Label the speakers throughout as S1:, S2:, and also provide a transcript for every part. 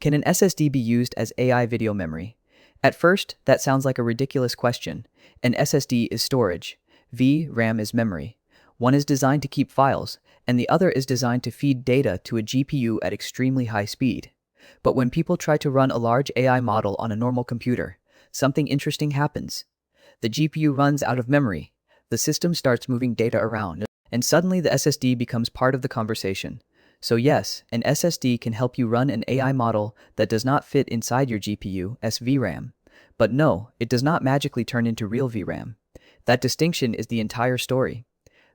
S1: Can an SSD be used as AI video memory? At first, that sounds like a ridiculous question. An SSD is storage. VRAM is memory. One is designed to keep files, and the other is designed to feed data to a GPU at extremely high speed. But when people try to run a large AI model on a normal computer, something interesting happens. The GPU runs out of memory. The system starts moving data around, and suddenly the SSD becomes part of the conversation. So yes, an SSD can help you run an AI model that does not fit inside your GPU as VRAM. But no, it does not magically turn into real VRAM. That distinction is the entire story.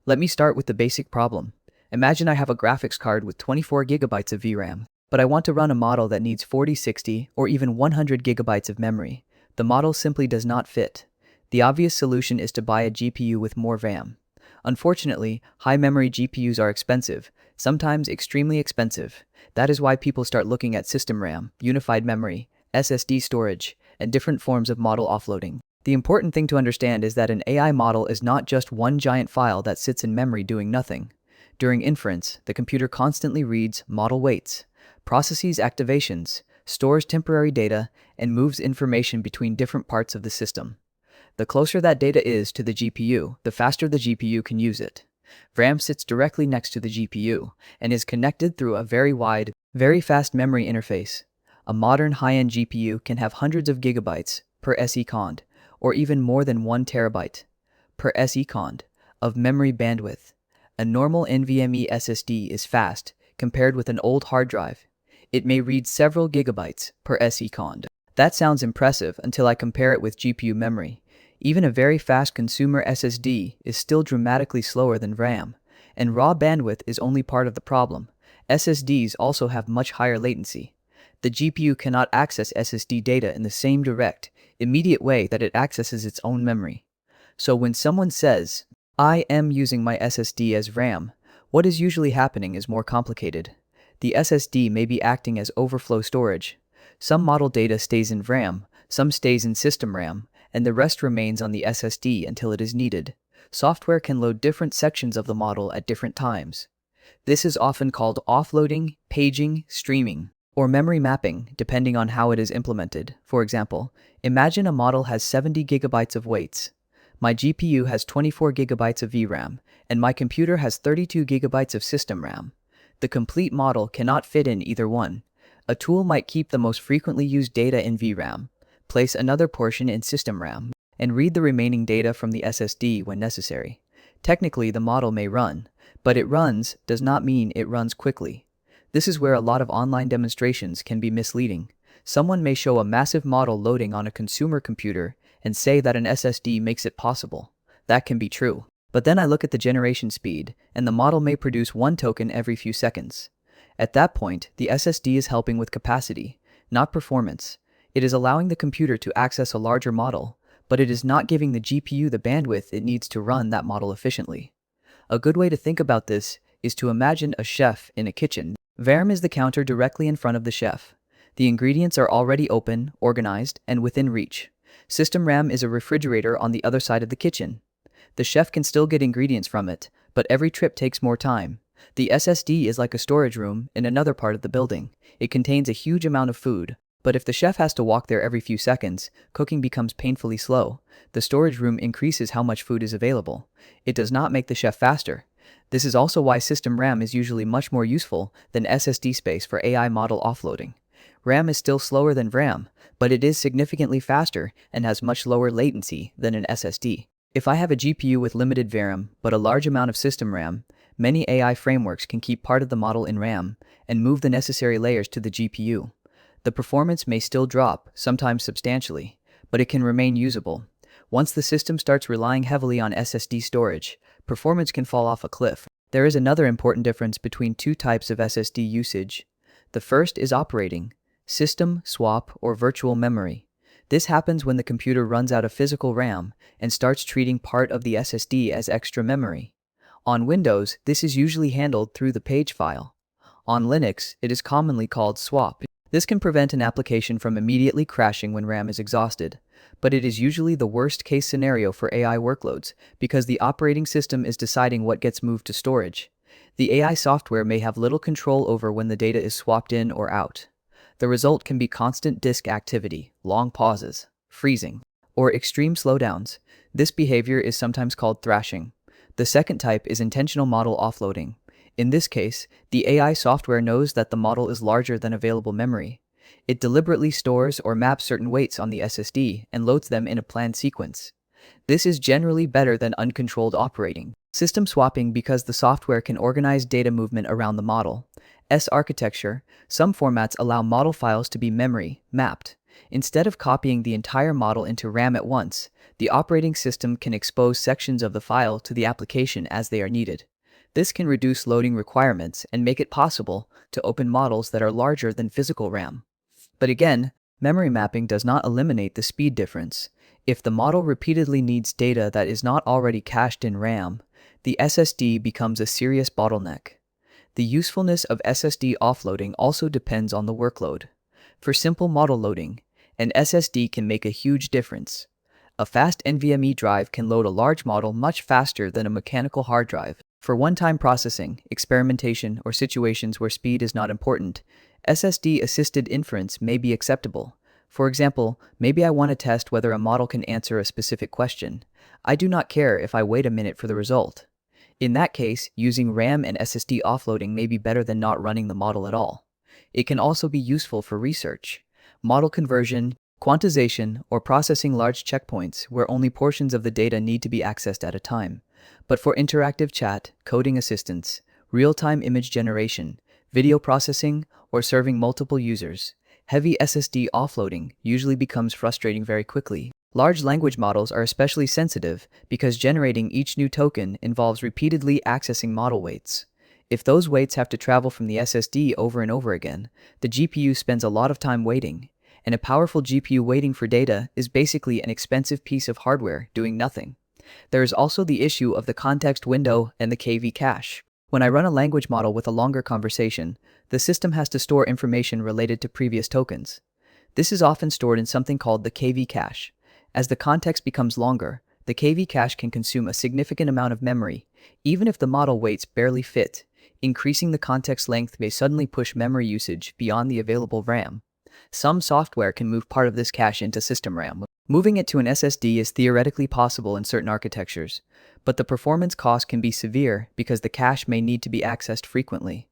S1: Let me start with the basic problem. Imagine I have a graphics card with 24 gigabytes of VRAM, but I want to run a model that needs 40, 60, or even 100 gigabytes of memory. The model simply does not fit. The obvious solution is to buy a GPU with more RAM. Unfortunately, high-memory GPUs are expensive, sometimes extremely expensive. That is why people start looking at system RAM, unified memory, SSD storage, and different forms of model offloading. The important thing to understand is that an AI model is not just one giant file that sits in memory doing nothing. During inference, the computer constantly reads model weights, processes activations, stores temporary data, and moves information between different parts of the system. The closer that data is to the GPU, the faster the GPU can use it. VRAM sits directly next to the GPU and is connected through a very wide, very fast memory interface. A modern high-end GPU can have hundreds of gigabytes per second, or even more than 1 terabyte per second of memory bandwidth. A normal NVMe SSD is fast compared with an old hard drive. It may read several gigabytes per second. That sounds impressive until I compare it with GPU memory. Even a very fast consumer SSD is still dramatically slower than RAM, and raw bandwidth is only part of the problem. SSDs also have much higher latency. The GPU cannot access SSD data in the same direct, immediate way that it accesses its own memory. So when someone says, "I am using my SSD as RAM," what is usually happening is more complicated. The SSD may be acting as overflow storage. Some model data stays in RAM, some stays in system RAM, and the rest remains on the SSD until it is needed. Software can load different sections of the model at different times. This is often called offloading, paging, streaming, or memory mapping, depending on how it is implemented. For example, imagine a model has 70 gigabytes of weights. My GPU has 24 gigabytes of VRAM, and my computer has 32 gigabytes of system RAM. The complete model cannot fit in either one. A tool might keep the most frequently used data in VRAM, place another portion in system RAM, and read the remaining data from the SSD when necessary. Technically, the model may run, but it runs does not mean it runs quickly. This is where a lot of online demonstrations can be misleading. Someone may show a massive model loading on a consumer computer and say that an SSD makes it possible. That can be true. But then I look at the generation speed, and the model may produce one token every few seconds. At that point, the SSD is helping with capacity, not performance. It is allowing the computer to access a larger model, but it is not giving the GPU the bandwidth it needs to run that model efficiently. A good way to think about this is to imagine a chef in a kitchen. VRAM is the counter directly in front of the chef. The ingredients are already open, organized, and within reach. System RAM is a refrigerator on the other side of the kitchen. The chef can still get ingredients from it, but every trip takes more time. The SSD is like a storage room in another part of the building. It contains a huge amount of food, but if the chef has to walk there every few seconds, cooking becomes painfully slow. The storage room increases how much food is available. It does not make the chef faster. This is also why system RAM is usually much more useful than SSD space for AI model offloading. RAM is still slower than VRAM, but it is significantly faster and has much lower latency than an SSD. If I have a GPU with limited VRAM but a large amount of system RAM, many AI frameworks can keep part of the model in RAM and move the necessary layers to the GPU. The performance may still drop, sometimes substantially, but it can remain usable. Once the system starts relying heavily on SSD storage, performance can fall off a cliff. There is another important difference between two types of SSD usage. The first is operating system, swap, or virtual memory. This happens when the computer runs out of physical RAM and starts treating part of the SSD as extra memory. On Windows, this is usually handled through the page file. On Linux, it is commonly called swap. This can prevent an application from immediately crashing when RAM is exhausted, but it is usually the worst-case scenario for AI workloads because the operating system is deciding what gets moved to storage. The AI software may have little control over when the data is swapped in or out. The result can be constant disk activity, long pauses, freezing, or extreme slowdowns. This behavior is sometimes called thrashing. The second type is intentional model offloading. In this case, the AI software knows that the model is larger than available memory. It deliberately stores or maps certain weights on the SSD and loads them in a planned sequence. This is generally better than uncontrolled operating system swapping because the software can organize data movement around the model. Architecture, some formats allow model files to be memory mapped. Instead of copying the entire model into RAM at once, the operating system can expose sections of the file to the application as they are needed. This can reduce loading requirements and make it possible to open models that are larger than physical RAM. But again, memory mapping does not eliminate the speed difference. If the model repeatedly needs data that is not already cached in RAM, the SSD becomes a serious bottleneck. The usefulness of SSD offloading also depends on the workload. For simple model loading, an SSD can make a huge difference. A fast NVMe drive can load a large model much faster than a mechanical hard drive. For one-time processing, experimentation, or situations where speed is not important, SSD-assisted inference may be acceptable. For example, maybe I want to test whether a model can answer a specific question. I do not care if I wait a minute for the result. In that case, using RAM and SSD offloading may be better than not running the model at all. It can also be useful for research, model conversion, quantization, or processing large checkpoints where only portions of the data need to be accessed at a time. But for interactive chat, coding assistance, real-time image generation, video processing, or serving multiple users, heavy SSD offloading usually becomes frustrating very quickly. Large language models are especially sensitive because generating each new token involves repeatedly accessing model weights. If those weights have to travel from the SSD over and over again, the GPU spends a lot of time waiting, and a powerful GPU waiting for data is basically an expensive piece of hardware doing nothing. There is also the issue of the context window and the KV cache. When I run a language model with a longer conversation, the system has to store information related to previous tokens. This is often stored in something called the KV cache. As the context becomes longer, the KV cache can consume a significant amount of memory, even if the model weights barely fit. Increasing the context length may suddenly push memory usage beyond the available RAM. Some software can move part of this cache into system RAM. Moving it to an SSD is theoretically possible in certain architectures, but the performance cost can be severe because the cache may need to be accessed frequently.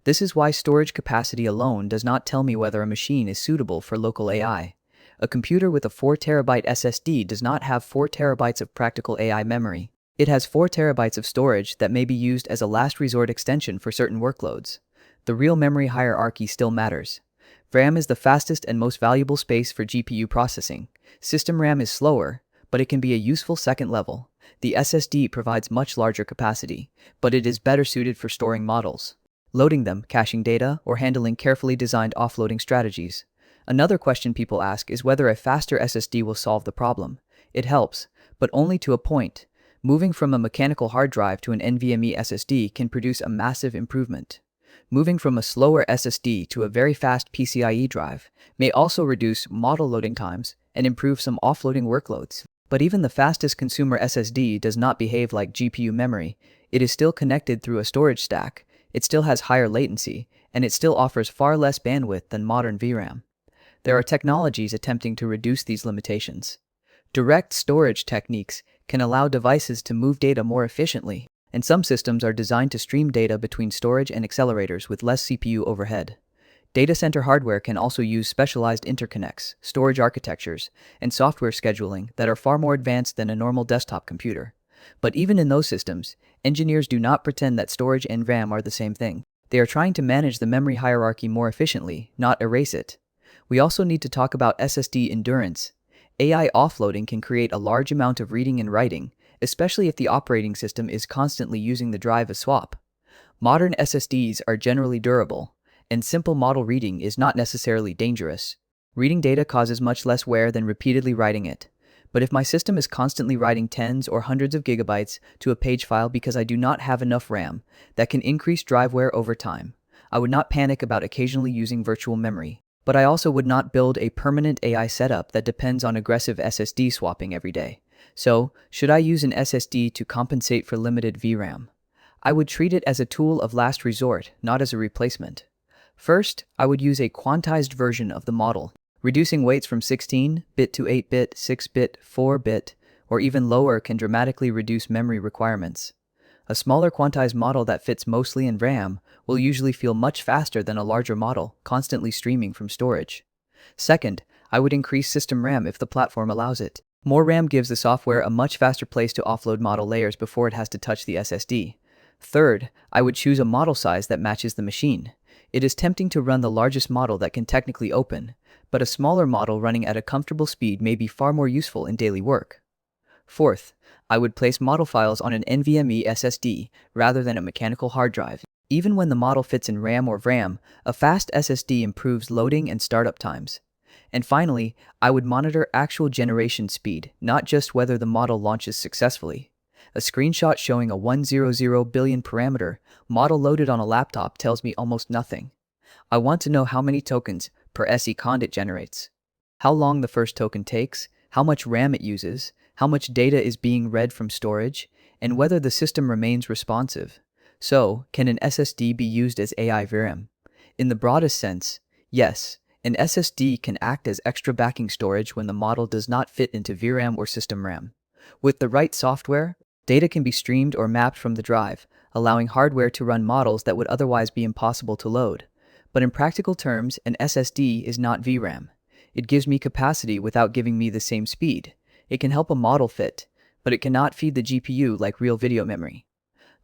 S1: This is why storage capacity alone does not tell me whether a machine is suitable for local AI. A computer with a 4 TB SSD does not have 4 TB of practical AI memory. It has 4 TB of storage that may be used as a last resort extension for certain workloads. The real memory hierarchy still matters. RAM is the fastest and most valuable space for GPU processing. System RAM is slower, but it can be a useful second level. The SSD provides much larger capacity, but it is better suited for storing models, loading them, caching data, or handling carefully designed offloading strategies. Another question people ask is whether a faster SSD will solve the problem. It helps, but only to a point. Moving from a mechanical hard drive to an NVMe SSD can produce a massive improvement. Moving from a slower SSD to a very fast PCIe drive may also reduce model loading times and improve some offloading workloads. But even the fastest consumer SSD does not behave like GPU memory. It is still connected through a storage stack, it still has higher latency, and it still offers far less bandwidth than modern VRAM. There are technologies attempting to reduce these limitations. Direct storage techniques can allow devices to move data more efficiently, and some systems are designed to stream data between storage and accelerators with less CPU overhead. Data center hardware can also use specialized interconnects, storage architectures, and software scheduling that are far more advanced than a normal desktop computer. But even in those systems, engineers do not pretend that storage and RAM are the same thing. They are trying to manage the memory hierarchy more efficiently, not erase it. We also need to talk about SSD endurance. AI offloading can create a large amount of reading and writing, especially if the operating system is constantly using the drive as swap. Modern SSDs are generally durable, and simple model reading is not necessarily dangerous. Reading data causes much less wear than repeatedly writing it. But if my system is constantly writing tens or hundreds of gigabytes to a page file because I do not have enough RAM, that can increase drive wear over time. I would not panic about occasionally using virtual memory. But I also would not build a permanent AI setup that depends on aggressive SSD swapping every day. So, should I use an SSD to compensate for limited VRAM? I would treat it as a tool of last resort, not as a replacement. First, I would use a quantized version of the model, reducing weights from 16-bit to 8-bit, 6-bit, 4-bit, or even lower can dramatically reduce memory requirements. A smaller quantized model that fits mostly in RAM will usually feel much faster than a larger model, constantly streaming from storage. Second, I would increase system RAM if the platform allows it. More RAM gives the software a much faster place to offload model layers before it has to touch the SSD. Third, I would choose a model size that matches the machine. It is tempting to run the largest model that can technically open, but a smaller model running at a comfortable speed may be far more useful in daily work. Fourth, I would place model files on an NVMe SSD rather than a mechanical hard drive. Even when the model fits in RAM or VRAM, a fast SSD improves loading and startup times. And finally, I would monitor actual generation speed, not just whether the model launches successfully. A screenshot showing a 100 billion parameter model loaded on a laptop tells me almost nothing. I want to know how many tokens per second it generates, how long the first token takes, how much RAM it uses, how much data is being read from storage, and whether the system remains responsive. So, can an SSD be used as AI VRAM? In the broadest sense, yes. An SSD can act as extra backing storage when the model does not fit into VRAM or system RAM. With the right software, data can be streamed or mapped from the drive, allowing hardware to run models that would otherwise be impossible to load. But in practical terms, an SSD is not VRAM. It gives me capacity without giving me the same speed. It can help a model fit, but it cannot feed the GPU like real video memory.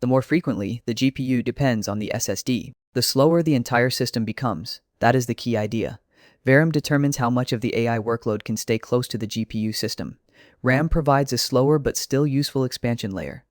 S1: The more frequently, the GPU depends on the SSD, the slower the entire system becomes. That is the key idea. VRAM determines how much of the AI workload can stay close to the GPU system. RAM provides a slower but still useful expansion layer.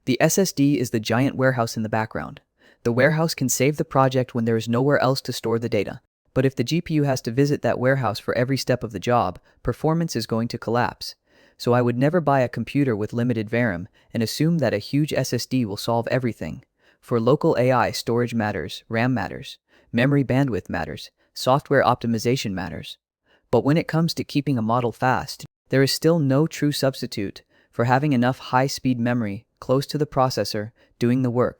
S1: The SSD is the giant warehouse in the background. The warehouse can save the project when there is nowhere else to store the data. But if the GPU has to visit that warehouse for every step of the job, performance is going to collapse. So I would never buy a computer with limited VRAM and assume that a huge SSD will solve everything. For local AI, storage matters, RAM matters, memory bandwidth matters, software optimization matters. But when it comes to keeping a model fast, there is still no true substitute for having enough high-speed memory close to the processor doing the work.